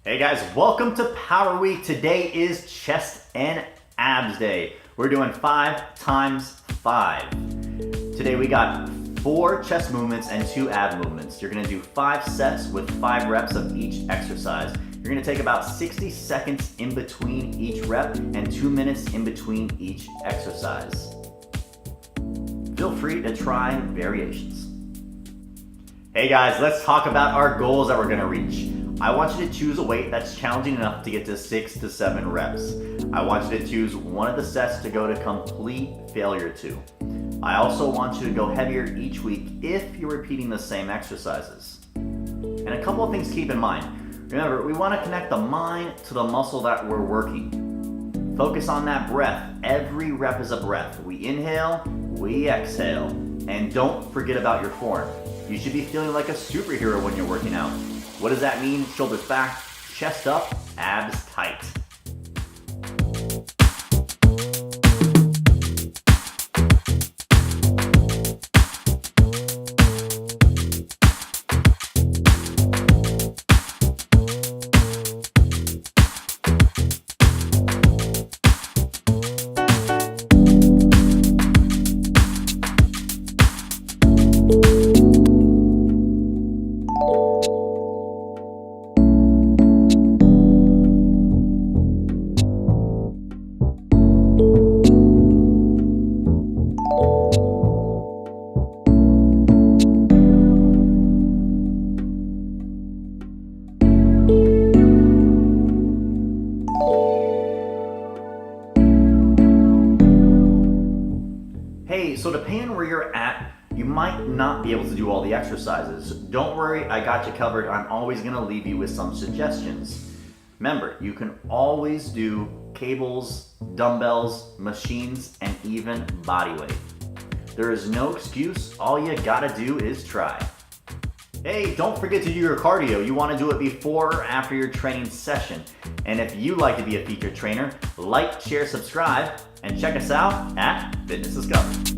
Hey guys, welcome to Power Week. Today is chest and abs day. We're doing 5 times 5. Today we got 4 chest movements and 2 ab movements. You're gonna do 5 sets with 5 reps of each exercise. You're gonna take about 60 seconds in between each rep and 2 minutes in between each exercise. Feel free to try variations. Hey guys, let's talk about our goals that we're gonna reach. I want you to choose a weight that's challenging enough to get to 6 to 7 reps. I want you to choose one of the sets to go to complete failure to. I also want you to go heavier each week if you're repeating the same exercises. And a couple of things to keep in mind. Remember, we want to connect the mind to the muscle that we're working. Focus on that breath. Every rep is a breath. We inhale, we exhale. And don't forget about your form. You should be feeling like a superhero when you're working out. What does that mean? Shoulders back, chest up, abs tight. Hey, so depending on where you're at, you might not be able to do all the exercises. Don't worry, I got you covered. I'm always gonna leave you with some suggestions. Remember, you can always do cables, dumbbells, machines, and even body weight. There is no excuse, all you gotta do is try. Hey, don't forget to do your cardio. You wanna do it before or after your training session. And if you like to be a featured trainer, like, share, subscribe, and check us out at Fitness Discovery.